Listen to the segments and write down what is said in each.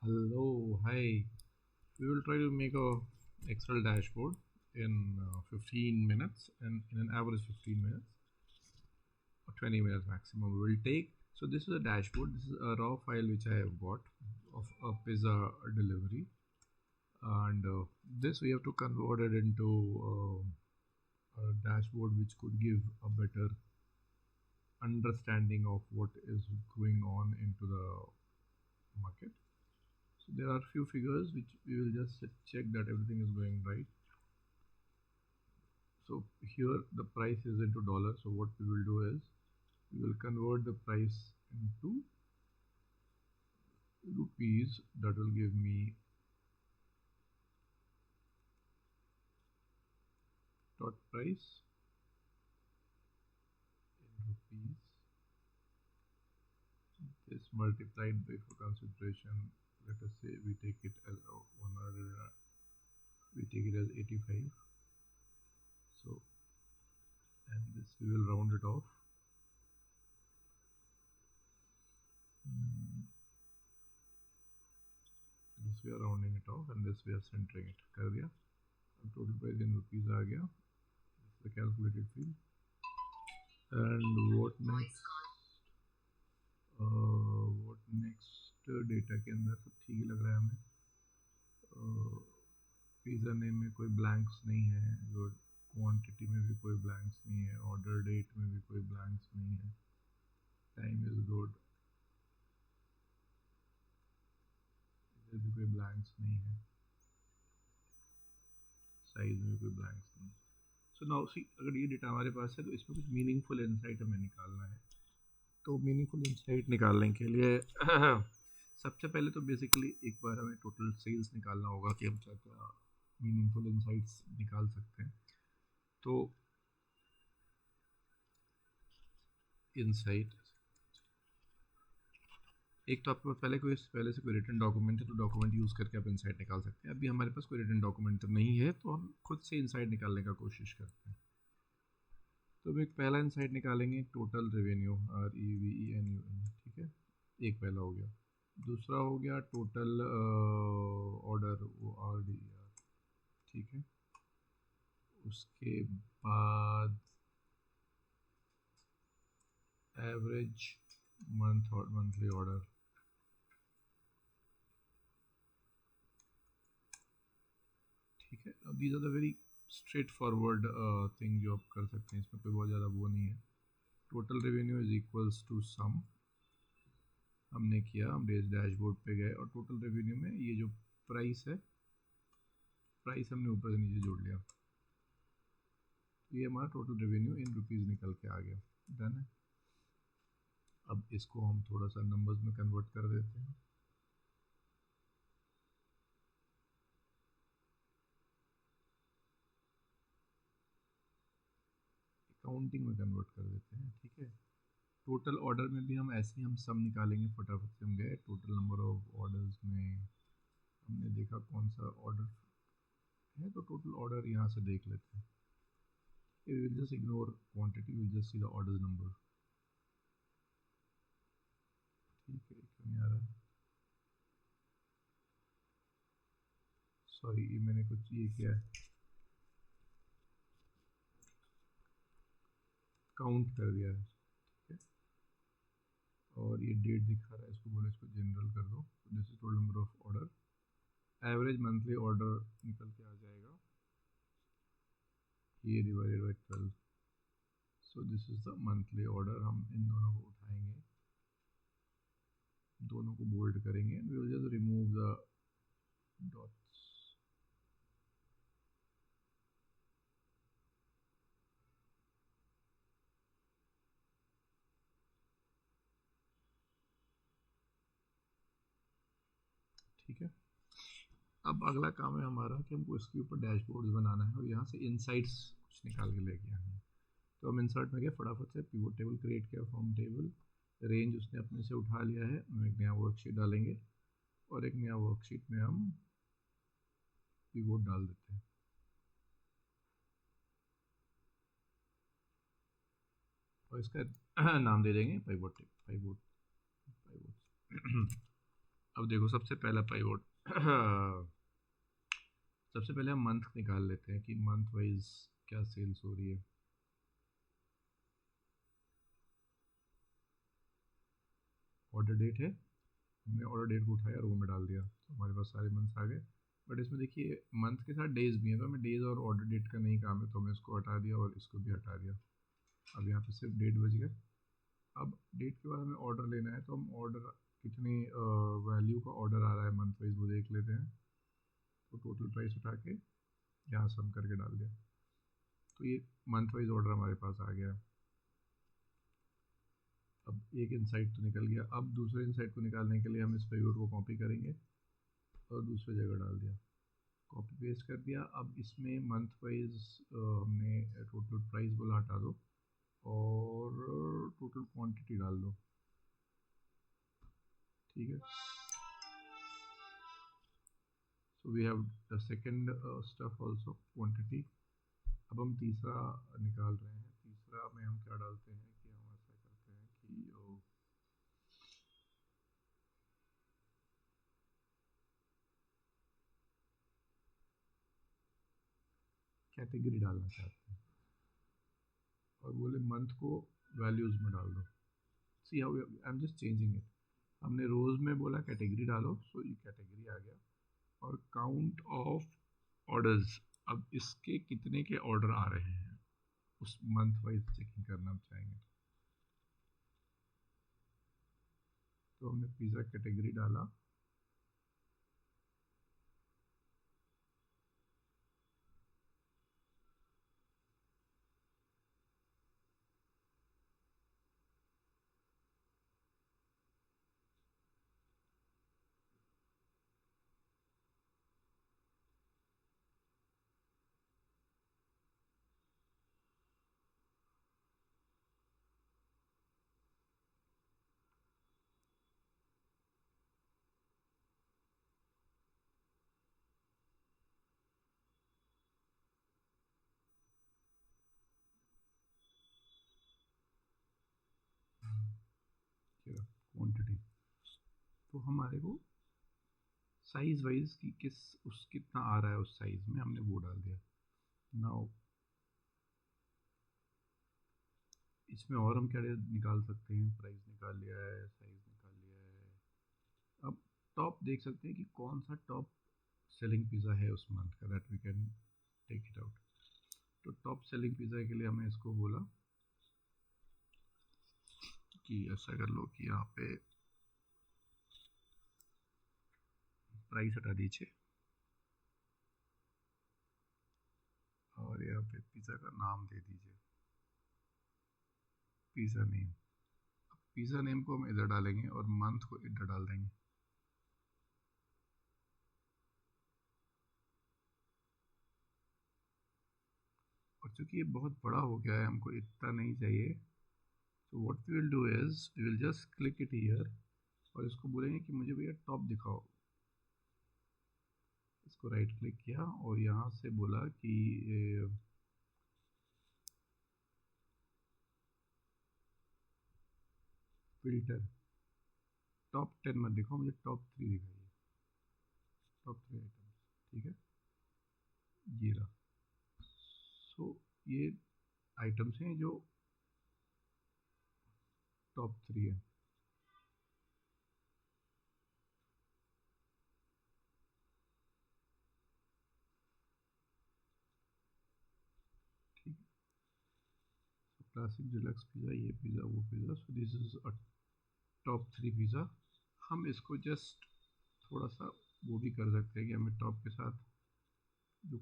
Hello, hi. We will try to make a Excel dashboard in 15 minutes and in an average 15 minutes or 20 minutes maximum we will take. So this is a dashboard. This is a raw file which I have got of a pizza delivery, and this we have to convert it into a dashboard which could give a better understanding of what is going on into the market. So there are few figures which we will just check that everything is going right. So here the price is into dollars. So what we will do is we will convert the price into rupees. That will give me dot price in rupees. This multiplied by, for consideration, let us say we take it as 100, we take it as 85. So, and this we will round it off. This we are rounding it off and this we are centering it. कर दिया. अब total price in rupees आ गया. This is the calculated field. And what next? Data के अंदर सब ठीक ही लग रहा है हमें. पिज़्ज़ा नेम में कोई ब्लैंक्स नहीं है, गुड. क्वांटिटी में भी कोई ब्लैंक्स नहीं है, ऑर्डर डेट में भी कोई ब्लैंक्स नहीं है, टाइम इज गुड, इधर भी कोई ब्लैंक्स नहीं है, साइज में भी कोई ब्लैंक्स नहीं. सो नाउ सी, अगर ये डेटा हमारे पास है तो इसमें कुछ मीनिंगफुल इंसाइट हमें निकालना है. तो मीनिंगफुल इंसाइट निकालने के लिए सबसे पहले तो बेसिकली एक बार हमें टोटल सेल्स निकालना होगा कि हम क्या क्या मीनिंगफुल इंसाइट्स निकाल सकते हैं. तो इंसाइट, एक तो आपके पास पहले से कोई रिटन डॉक्यूमेंट है तो डॉक्यूमेंट यूज़ करके आप इंसाइट निकाल सकते हैं. अभी हमारे पास कोई रिटन डॉक्यूमेंट नहीं है तो हम खुद से इंसाइट निकालने का कोशिश करते हैं. तो हम एक पहला इंसाइट निकालेंगे, टोटल रेवेन्यू, REVENU. ठीक है, एक पहला हो गया. दूसरा हो गया टोटल ऑर्डर, वो RDR. ठीक है, उसके बाद एवरेज मंथ और मंथली ऑर्डर. ठीक है, अब these are the very straightforward thing जो आप कर सकते हैं, इसमें कोई बहुत ज़्यादा वो नहीं है. Total revenue is equals to sum, हमने किया, हम डैशबोर्ड पे गए और टोटल रेवेन्यू में ये जो प्राइस है, प्राइस हमने ऊपर से नीचे जोड़ लिया. तो ये हमारा टोटल रेवेन्यू इन रुपीज़ निकल के आ गया. डन है. अब इसको हम थोड़ा सा नंबर्स में कन्वर्ट कर देते हैं. अकाउंटिंग में कन्वर्ट कर देते हैं. ठीक है, टोटल ऑर्डर में भी हम ऐसे ही हम सम निकालेंगे. फटाफट से हम गए टोटल नंबर ऑफ ऑर्डर्स में, हमने देखा कौन सा ऑर्डर है, तो टोटल ऑर्डर यहाँ से देख लेते हैं. we will just ignore quantity, we'll just see the orders number. ठीक है, क्यों नहीं आ रहा? सॉरी, ये मैंने कुछ ये किया है, काउंट कर दिया है. ठीक है, और ये डेट दिखा रहा है, इसको बोलो इसको जनरल कर दो. This is total number of order. Average monthly order निकल के आ जाएगा, ये divided by 12. So this is the monthly order. हम इन दोनों को उठाएंगे, दोनों को बोल्ड करेंगे and we will just remove the dots. ठीक है, अब अगला काम है हमारा कि हमको इसके ऊपर डैशबोर्ड्स बनाना है और यहाँ से इनसाइट्स कुछ निकाल के लेके आना है. तो हम इंसर्ट में गए, फटाफट से पिवोट टेबल क्रिएट किया, फॉर्म टेबल, रेंज उसने अपने से उठा लिया है. हम एक नया वर्कशीट डालेंगे और एक नया वर्कशीट में हम पिवोट डाल देते हैं. और इसका नाम दे देंगे पाइवोट, पाइवोट, पाइवोट. अब देखो सबसे पहला पाइवोट सबसे पहले हम मंथ निकाल लेते हैं कि मंथ वाइज क्या सेल्स हो रही है। ऑर्डर डेट है, हमने ऑर्डर डेट को उठाया रो में डाल दिया तो हमारे पास सारे मंथ्स आ गए। बट इसमें देखिए मंथ के साथ डेज भी हैं तो हमें डेज और ऑर्डर डेट का नहीं काम है तो हमने इसको हटा दिया और इसको भी हटा दिया। अब यहाँ पे सिर्फ डेट बच गया। अब डेट के बाद हमें ऑर्डर लेना है तो हम ऑर्डर कितनी वैल्यू का ऑर्डर आ रहा है मंथ वाइज वो देख लेते हैं। तो टोटल प्राइस उठा के यहाँ सम करके डाल दिया तो ये मंथ वाइज ऑर्डर हमारे पास आ गया। अब एक इनसाइट तो निकल गया। अब दूसरे इनसाइट को निकालने के लिए हम इस पिवट को कॉपी करेंगे और दूसरी जगह डाल दिया, कॉपी पेस्ट कर दिया। अब इसमें मंथ वाइज हमने टोटल प्राइस बोला हटा दो और टोटल क्वांटिटी डाल दो, ठीक है। So we have the second stuff also quantity. अब हम तीसरा निकाल रहे हैं। तीसरा में हम क्या डालते हैं कि हम ऐसा करते हैं कि कैटेगरी डालना चाहते हैं और बोले मंथ को वैल्यूज में डाल दो। See how I am just changing it. हमने रोज में बोला कैटेगरी डालो, सो ये कैटेगरी आ गया। और काउंट ऑफ ऑर्डर्स, अब इसके कितने के ऑर्डर आ रहे हैं उस मंथ वाइज चेकिंग करना हम चाहेंगे। तो हमने पिज़्ज़ा कैटेगरी डाला, क्वांटिटी। तो हमारे को साइज वाइज की उस कितना आ रहा है उस साइज में हमने वो डाल दिया। नाउ इसमें और हम क्या निकाल सकते हैं, प्राइस निकाल लिया है, साइज निकाल लिया है। अब टॉप देख सकते हैं कि कौन सा टॉप सेलिंग पिज़्ज़ा है उस मंथ का, that we can take it out. तो टॉप सेलिंग पिज़्ज़ा के लिए हमें इसको बोला कि ऐसा कर लो कि यहाँ पे प्राइस हटा दीजिए और यहाँ पे पिज़्ज़ा का नाम दे दीजिए, पिज़्ज़ा नेम। पिज़्ज़ा नेम को हम इधर डालेंगे और मंथ को इधर डाल देंगे। और चूंकि ये बहुत बड़ा हो गया है हमको इतना नहीं चाहिए, तो what we will do is we will just click it here और इसको बोलेंगे कि मुझे भैया टॉप दिखाओ। इसको राइट क्लिक किया और यहाँ से बोला कि फिल्टर टॉप 10 मत दिखाओ, मुझे टॉप 3 दिखाइए, टॉप 3 आइटम्स, ठीक है। ये रहा। सो ये आइटम्स हैं जो टॉप 3 है। ठीक है, क्लासिक डिलक्स पिज़्ज़ा, ये पिज़्ज़ा, वो pizza, so this is a top 3 pizza. हम इसको जस्ट थोड़ा सा वो भी कर सकते हैं कि हमें टॉप के साथ जो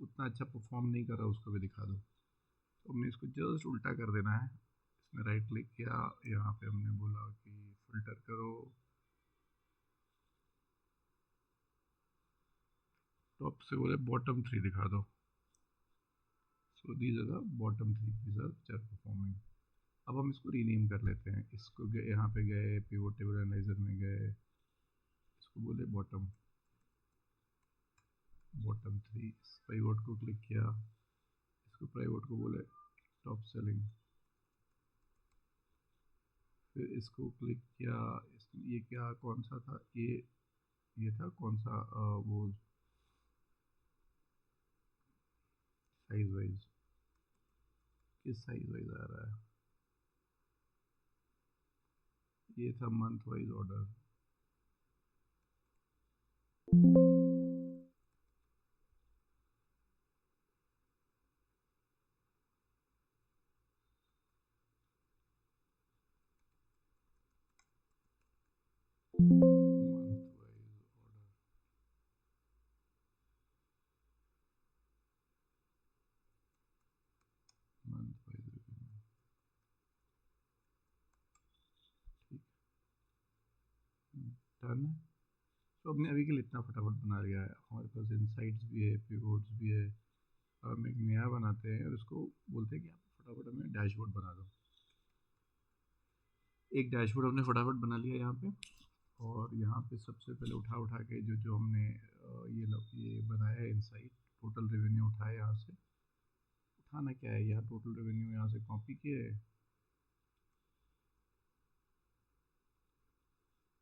उतना अच्छा परफॉर्म नहीं कर रहा उसको भी दिखा दो। तो हमने इसको जस्ट उल्टा कर देना है। इसमें राइट क्लिक किया, यहाँ पे हमने बोला कि फिल्टर करो, टॉप से बोले बॉटम 3 दिखा दो। So these are the bottom 3 pizza which are performing. अब हम इसको रीनेम कर लेते हैं। इसको गए, यहाँ पे गए पिवट टेबल एनालाइजर में गए, इसको बोले बॉटम, बॉटम 3। इस पिवट को क्लिक किया, इसको पिवट को बोले टॉप सेलिंग, फिर इसको क्लिक किया, इस ये क्या कौन सा था, ये था कौन सा वो साइज वाइज, किस साइज वाइज आ रहा है, ये था month wise order. Month wise order, month wise revenue, ठीक, डन है। तो हमने अभी के लिए इतना फटाफट बना लिया है, हमारे पास इनसाइट्स भी है, पिवोट्स भी है। अब हम एक नया बनाते हैं और इसको बोलते हैं कि आप फटाफट हमें डैशबोर्ड बना दो। एक डैशबोर्ड हमने फटाफट बना लिया यहाँ पे, और यहाँ पे सबसे पहले उठा उठा के जो जो हमने ये बनाया है इनसाइट, टोटल रेवेन्यू उठाया यहाँ से। उठाना क्या है, यहाँ टोटल रेवेन्यू यहाँ से कॉपी किए,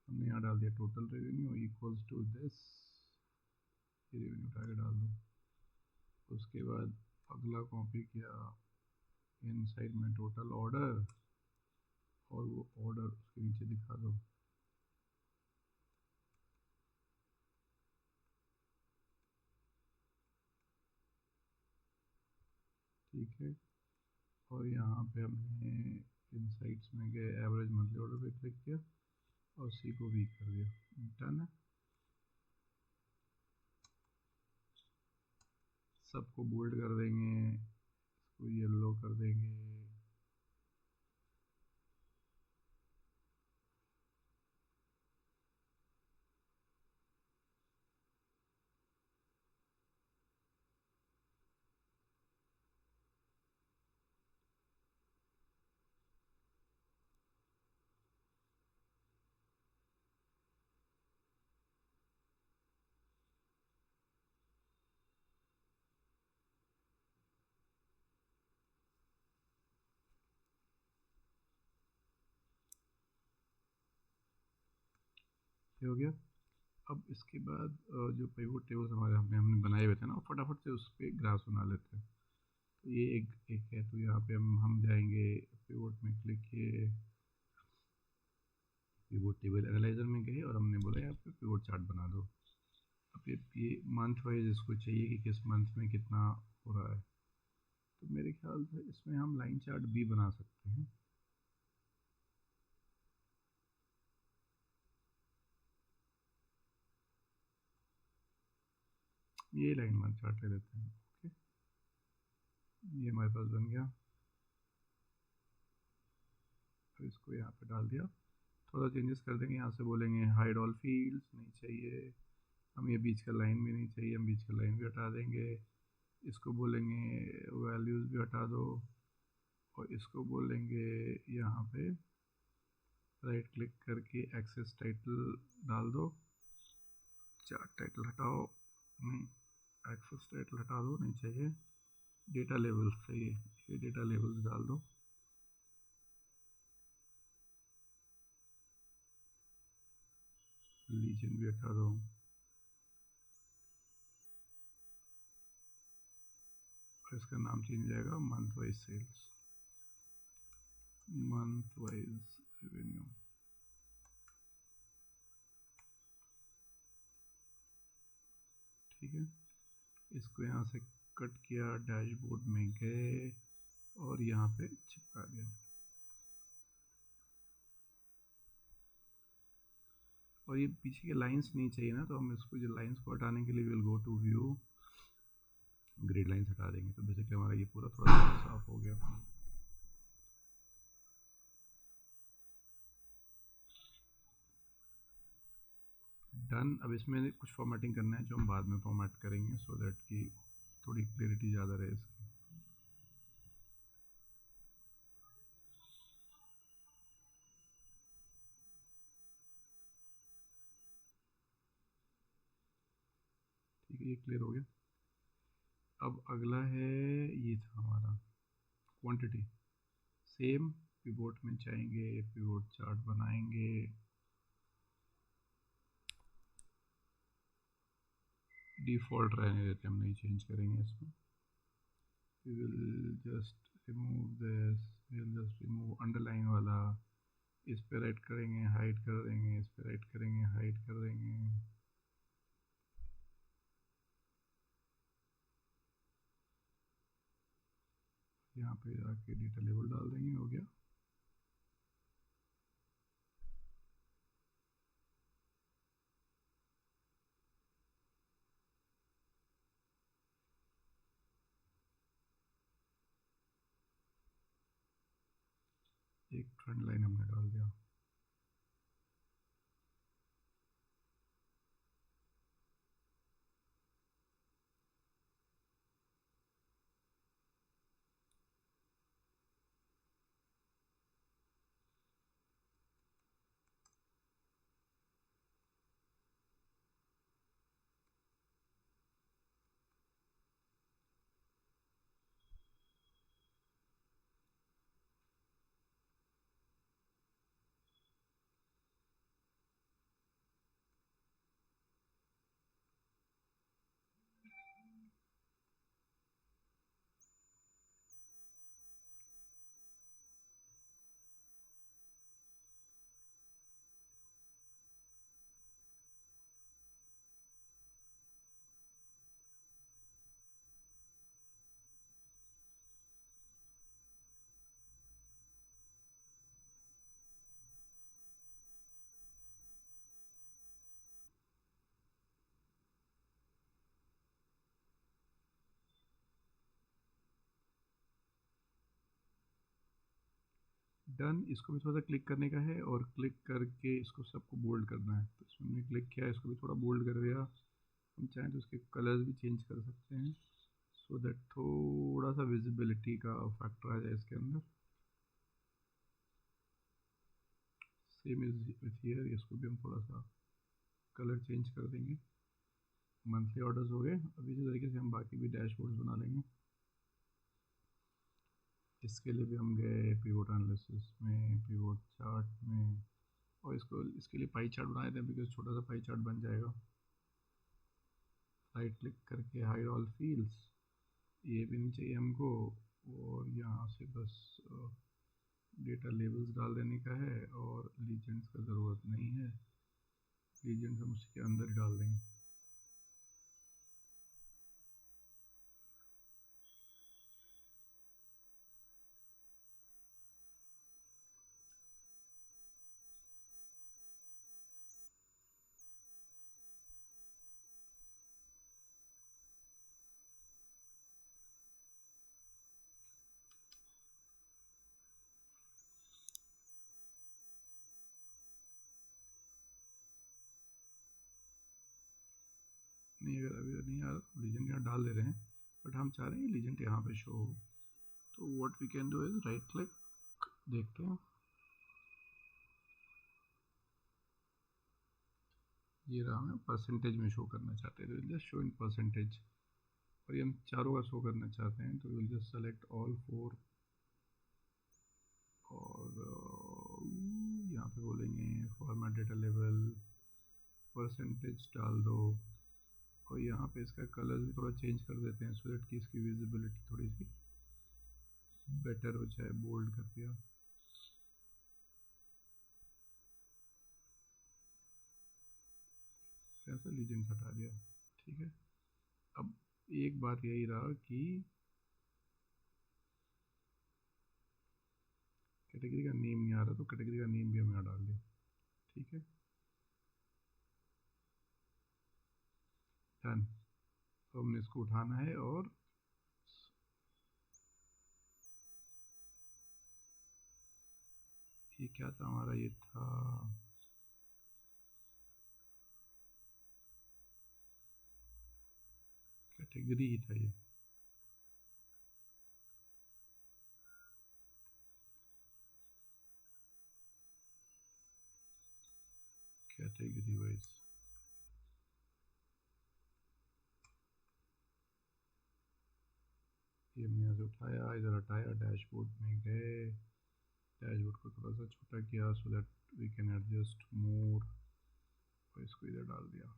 हमने यहाँ डाल दिया total revenue equals to this, ये रेवेन्यू उठा के डाल दो। उसके बाद अगला कॉपी किया इनसाइड में टोटल ऑर्डर, और वो ऑर्डर उसके नीचे दिखा दो। ठीक है, और यहाँ पे हमने इनसाइट्स में गए, एवरेज मंथली ऑर्डर पे क्लिक किया और सी को वीक कर दिया, डन है। सबको बोल्ड कर देंगे, इसको येलो कर देंगे, ये हो गया। अब इसके बाद जो पिवोट टेबल्स हमारे हमने बनाए हुए थे ना, फटाफट से उस पर ग्राफ्स बना लेते हैं। तो ये एक है, तो यहाँ पे हम जाएंगे, पिवोट में क्लिक किए, पिवोट टेबल एनालाइजर में गए और हमने बोला यहाँ पे पिवोट चार्ट बना दो। अब ये मंथ वाइज इसको चाहिए कि किस मंथ में कितना हो रहा है, तो मेरे ख्याल से इसमें हम लाइन चार्ट भी बना सकते हैं। ये लाइन मंथ चार्ट ले लेते हैं, ओके, ये हमारे पास बन गया। तो इसको यहाँ पे डाल दिया, थोड़ा चेंजेस कर देंगे, यहाँ से बोलेंगे हाइड ऑल फील्ड्स नहीं चाहिए, हम ये बीच का लाइन भी नहीं चाहिए, हम बीच का लाइन भी हटा देंगे। इसको बोलेंगे वैल्यूज़ भी हटा दो, और इसको बोलेंगे यहाँ पे राइट क्लिक करके एक्सेस टाइटल डाल दो, चार्ट टाइटल हटाओ, नहीं एक्सेस टाइटल हटा दो, नहीं चाहिए, डेटा लेवल्स चाहिए, ये डेटा लेवल्स डाल दो। लीजन भी हटा दो, और इसका नाम चेंज हो जाएगा month wise sales, month wise revenue. ठीक है, इसको यहाँ से कट किया, डैशबोर्ड में गए और यहाँ पे चिपका दिया। और ये पीछे के लाइंस नहीं चाहिए ना, तो हम इसको जो लाइंस को हटाने के लिए will go to view, grid lines हटा देंगे, तो बेसिकली हमारा ये पूरा थोड़ा सा साफ हो गया। डन। अब इसमें कुछ फॉर्मेटिंग करना है जो हम बाद में फॉर्मेट करेंगे, सो दैट कि थोड़ी क्लियरिटी ज़्यादा रहे इसकी। ठीक है, ये क्लियर हो गया। अब अगला है, ये था हमारा क्वांटिटी, सेम पिवोट में जाएंगे, पिवोट चार्ट बनाएंगे, डिफ़ॉल्ट रहने देते, हम नहीं चेंज करेंगे इसमें. We will just remove this, we will just remove underline वाला. इस पे राइट करेंगे, हाइड कर देंगे. इस पे राइट करेंगे, हाइड कर देंगे. यहाँ पे जाके डेटा लेबल डाल देंगे. हो गया. एक ट्रेंड लाइन हमने डाल दिया. डन. इसको भी थोड़ा सा क्लिक करने का है और क्लिक करके इसको सबको बोल्ड करना है. तो इसमें हमने क्लिक किया, इसको भी थोड़ा बोल्ड कर दिया. हम चाहें तो इसके कलर्स भी चेंज कर सकते हैं सो दैट थोड़ा सा विजिबिलिटी का फैक्टर आ जाए इसके अंदर. Same is with here. इसको भी हम थोड़ा सा कलर चेंज कर देंगे. मंथली ऑर्डर्स हो गए. अब इसी तरीके से हम बाकी भी डैशबोर्ड्स बना लेंगे. इसके लिए भी हम गए पिवोट एनालिसिस में, पिवोट चार्ट में, और इसके लिए पाई चार्ट बना देते हैं बिकॉज छोटा सा पाई चार्ट बन जाएगा. राइट क्लिक करके हाइड ऑल फील्ड्स. ये भी नहीं चाहिए हमको. और यहाँ से बस डेटा लेबल्स डाल देने का है और लीजेंड्स का ज़रूरत नहीं है. लीजेंड्स हम उसके अंदर ही डाल देंगे. नहीं, अगर अभी नहीं आ रहा लीजेंड यहाँ डाल दे रहे हैं, बट हम चाह रहे हैं लीजेंड यहाँ पे शो हो. तो what we can do is right click. देखते हैं. ये रहा. हमें परसेंटेज में शो करना चाहते हैं तो जस्ट शो इन परसेंटेज. और ये हम चारों का शो करना चाहते हैं तो विल जस्ट सेलेक्ट ऑल 4. और यहाँ पे बोलेंगे फॉर्मेट डेटा लेवल, परसेंटेज डाल दो. और यहाँ पे इसका कलर भी थोड़ा चेंज कर देते हैं सो दैट कि इसकी विजिबिलिटी थोड़ी सी बेटर हो जाए. बोल्ड कर दिया. ऐसा लीजेंड हटा दिया. ठीक है. अब एक बात यही रहा कि कैटेगरी का नेम नहीं आ रहा, तो कैटेगरी का नेम भी हम यहाँ डाल दिया. ठीक है. डन. तो हमने इसको उठाना है. और ये क्या था हमारा, ये था कैटेगरी ही था ये. कैटेगरी वाइज ये हमने यहाँ से उठाया, इधर हटाया, डैशबोर्ड में गए. डैशबोर्ड को थोड़ा सा छोटा किया so that we can adjust more. और इसको इधर डाल दिया.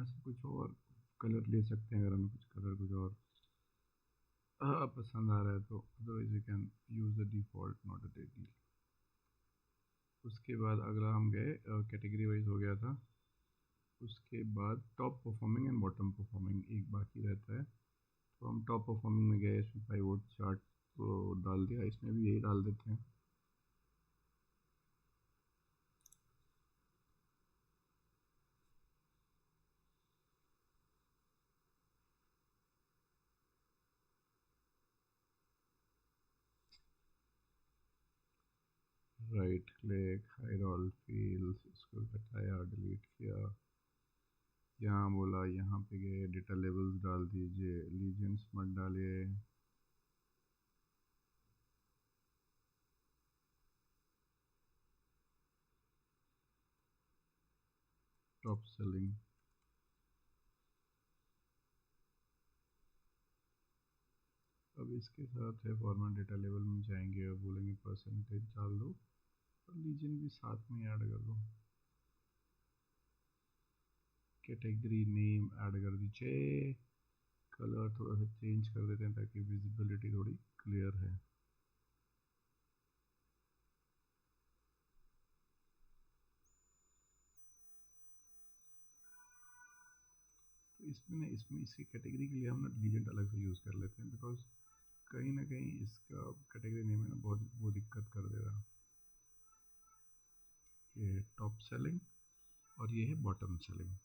यहाँ से कुछ और कलर ले सकते हैं अगर हमें कुछ कलर कुछ और पसंद आ रहा है तो, otherwise we can use the default not a big deal. उसके बाद अगला हम गए कैटेगरी वाइज हो गया था। उसके बाद top performing and bottom performing एक बाकी रहता है, तो हम टॉप परफॉर्मिंग में गए, इसमें पाइवोट चार्ट तो डाल दिया, इसमें भी यही डाल देते हैं। Right click, hide all fields, इसको हटाया डिलीट किया, यहाँ बोला, यहाँ पे गए डेटा लेवल्स डाल दीजिए, लीजेंड्स मत डालिए। टॉप सेलिंग, अब इसके साथ है फॉर्मेट डेटा लेवल में जाएंगे और बोलेंगे परसेंटेज डाल दो और लीजेंड भी साथ में ऐड कर दो। कैटेगरी नेम ऐड कर दीजिए, कलर थोड़ा सा चेंज कर देते हैं ताकि विजिबिलिटी थोड़ी क्लियर है। तो इसमें ना, इसमें इसकी कैटेगरी के लिए हम ना लीजेंड अलग से यूज़ कर लेते हैं, बिकॉज कहीं ना कहीं इसका कैटेगरी नेम है ना बहुत वो दिक्कत कर देगा। ये टॉप सेलिंग और ये है bottom selling.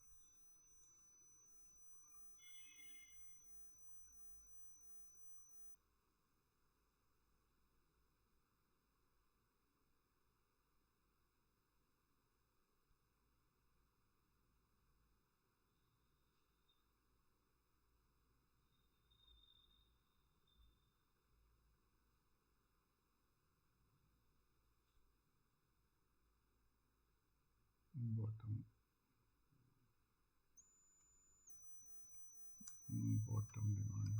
Bottom, bottom demand,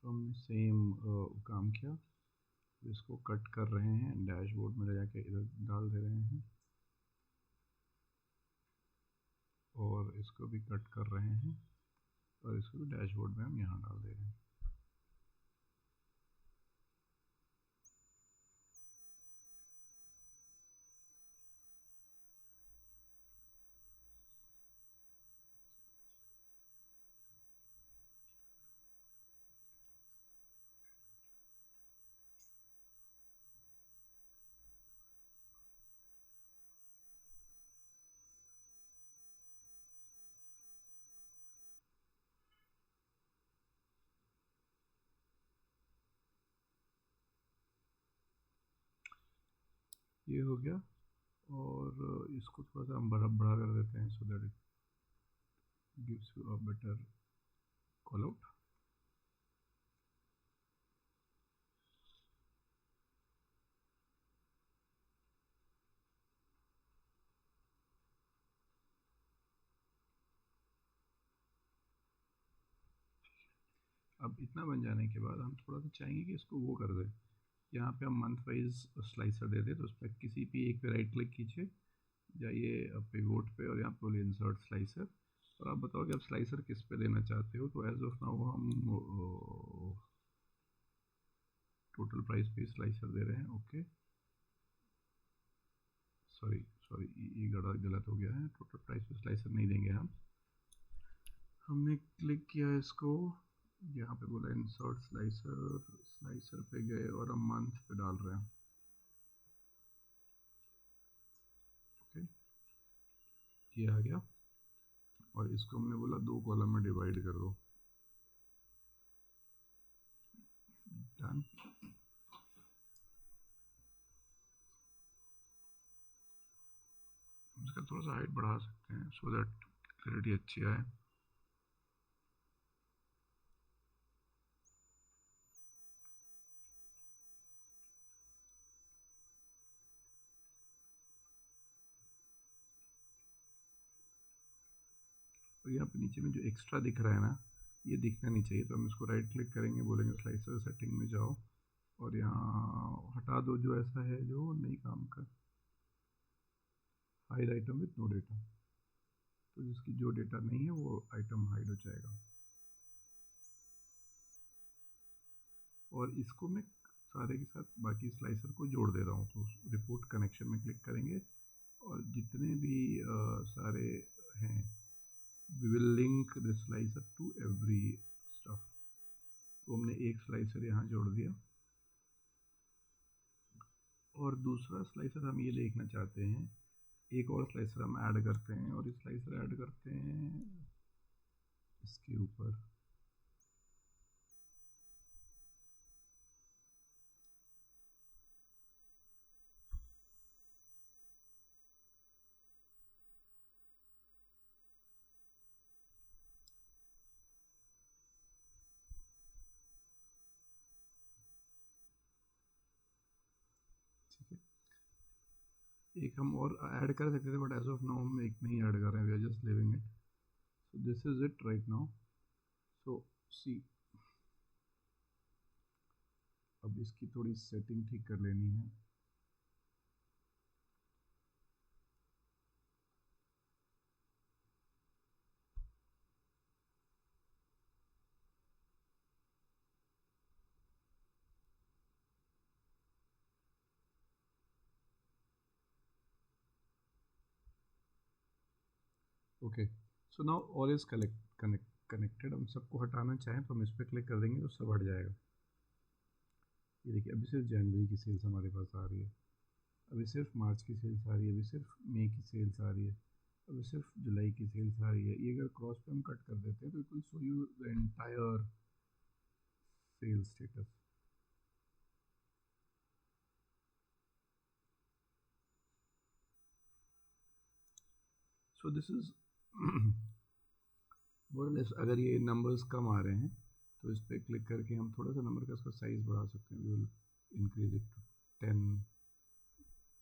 तो हमने सेम काम किया, इसको कट कर रहे हैं, डैशबोर्ड में ले जाके इधर डाल दे रहे हैं और इसको भी कट कर रहे हैं और इसको भी डैशबोर्ड में हम यहाँ डाल दे रहे हैं। ये हो गया और इसको थोड़ा सा हम बड़ा बड़ा कर देते हैं so that it gives you a better call out. अब इतना बन जाने के बाद हम थोड़ा सा चाहेंगे कि इसको वो कर दें, यहाँ पे हम मंथ वाइज स्लाइसर दे दें, तो उस पर किसी भी एक पे राइट क्लिक कीजिए, जाइए पिवोट पे और यहाँ पे बोले इंसर्ट स्लाइसर, और आप बताओ कि आप स्लाइसर किस पे देना चाहते हो। तो एज ऑफ नाउ हम टोटल प्राइस पे स्लाइसर दे रहे हैं। ओके, सॉरी सॉरी, ये गलत हो गया है, टोटल प्राइस पे स्लाइसर नहीं देंगे हम। हमने क्लिक किया इसको, यहाँ पे बोला इंसर्ट स्लाइसर, स्लाइसर पे गए और हम मंथ पे डाल रहे हैं। ओके, ये आ गया और इसको हमने बोला 2 कॉलम में डिवाइड कर दो। डन। इसका थोड़ा सा हाइट बढ़ा सकते हैं सो दैट क्लैरिटी अच्छी आए। और यहाँ पे नीचे में जो एक्स्ट्रा दिख रहा है ना, ये दिखना नहीं चाहिए, तो हम इसको राइट क्लिक करेंगे, बोलेंगे स्लाइसर सेटिंग में जाओ और यहाँ हटा दो जो ऐसा है जो नहीं काम कर। Hide item with no data, तो जिसकी जो डेटा नहीं है वो आइटम हाइड हो जाएगा। और इसको मैं सारे के साथ बाकी स्लाइसर को जोड़ दे रहा हूँ, तो रिपोर्ट कनेक्शन में क्लिक करेंगे और जितने भी सारे हैं, we will link the slicer to every stuff. तो हमने एक स्लाइसर यहाँ जोड़ दिया और दूसरा स्लाइसर हम ये देखना चाहते हैं, एक और स्लाइसर हम ऐड करते हैं और इस स्लाइसर ऐड करते हैं इसके ऊपर। ठीक है, एक हम और ऐड कर सकते थे बट एज ऑफ नाउ हम एक नहीं ऐड कर रहे हैं, we are just living it. So this is it right now. So see, अब इसकी थोड़ी सेटिंग ठीक कर लेनी है। Okay, so now all is connected. हम सबको हटाना चाहें तो हम इस पर क्लिक कर देंगे तो सब हट जाएगा। ये देखिए, अभी सिर्फ जनवरी की सेल्स हमारे पास आ रही है, अभी सिर्फ मार्च की सेल्स आ रही है, अभी सिर्फ मई की सेल्स आ रही है, अभी सिर्फ जुलाई की सेल्स आ रही है। ये अगर क्रॉस पे हम कट कर देते हैं तो it will show you the entire sales status. So this is more less. अगर ये नंबर्स कम आ रहे हैं तो इस पर क्लिक करके हम थोड़ा सा नंबर का इसका साइज़ बढ़ा सकते हैं। We will increase it to 10,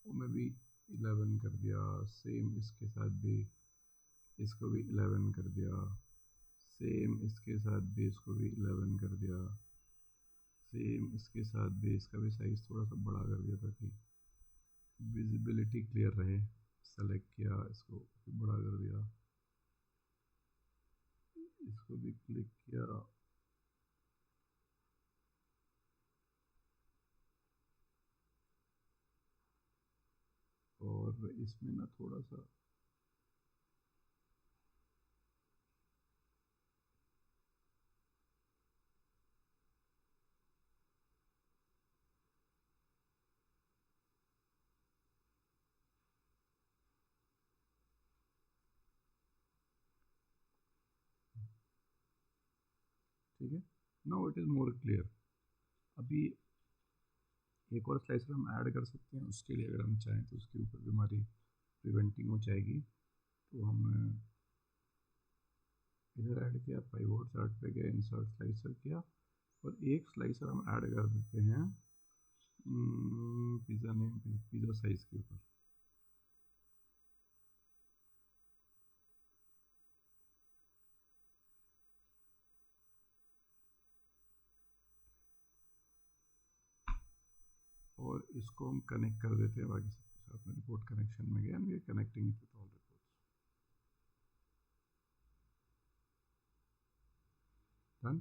में भी 11 कर दिया। सेम इसके साथ भी, इसको भी 11 कर दिया। सेम इसके साथ भी, इसको भी 11 कर दिया। सेम इसके साथ भी, इसका भी साइज़ थोड़ा सा बड़ा कर दिया ताकि विजिबिलिटी क्लियर रहे। सेलेक्ट किया, इसको बड़ा कर दिया, इसको भी क्लिक किया। और इसमें ना थोड़ा सा ठीक है, now it is more clear. अभी एक और स्लाइसर हम ऐड कर सकते हैं, उसके लिए अगर हम चाहें तो उसके ऊपर भी हमारी प्रिवेंटिंग हो जाएगी। तो हम इधर ऐड किया, पाइवोट चार्ट पे गए, इंसर्ट स्लाइसर किया और एक स्लाइसर हम ऐड कर देते हैं पिज़्ज़ा नेम, पिज़्ज़ा साइज़ के ऊपर। और इसको हम कनेक्ट कर देते हैं बाकी सबके साथ में। रिपोर्ट कनेक्शन में गए and we are connecting it with all reports. Done.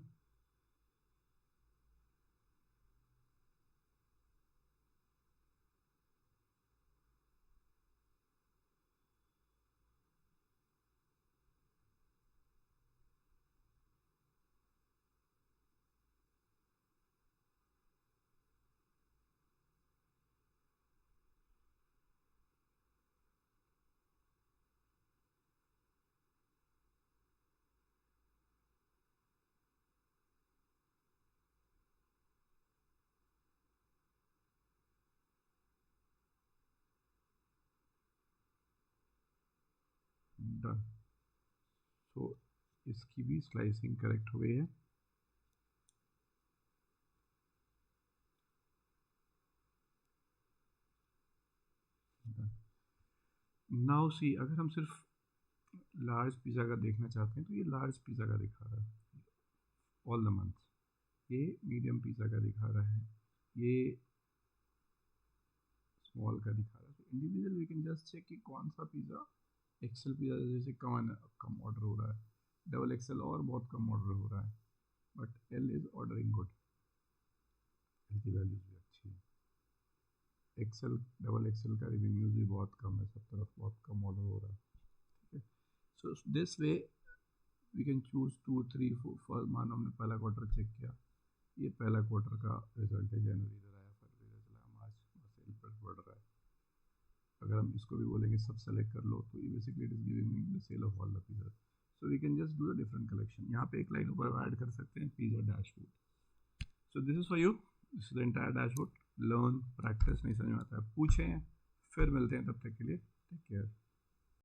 Done. So इसकी भी स्लाइसिंग करेक्ट हो गई है। नाउ सी, अगर हम सिर्फ लार्ज पिज़्ज़ा का देखना चाहते हैं तो ये लार्ज पिज़्ज़ा का दिखा रहा है ऑल द मंथ, ये मीडियम पिज़्ज़ा का दिखा रहा है, ये स्मॉल का दिखा रहा है। तो individual we can just check कि कौन सा पिज़्ज़ा, एक्सेल पिज़्ज़ा जैसे कम ऑर्डर हो रहा है, डबल एक्सेल और बहुत कम ऑर्डर हो रहा है, but L is ordering good, L की वैल्यूज भी अच्छी है। एक्सेल डबल एक्सेल का रिवेन्यूज भी बहुत कम है, सब तरफ बहुत कम ऑर्डर हो रहा है, ठीक है। So this way we can choose 2 3 4। मान हमने पहला क्वार्टर चेक किया, ये पहला क्वार्टर का रिजल्ट है, जनवरी इधर आया, फरवरी इधर चला, मार्च सेल पर बढ़ रहा है। अगर हम इसको भी बोलेंगे सब सेलेक्ट कर लो, तो ये basically it is giving me the sale of all the pizza. So we can just do the different collection. यहाँ पे एक लाइन ऊपर ऐड कर सकते हैं, pizza dashboard. So this is for you, this is the entire dashboard. Learn, practice, नहीं समझ में आता है पूछें, फिर मिलते हैं, तब तक के लिए टेक केयर।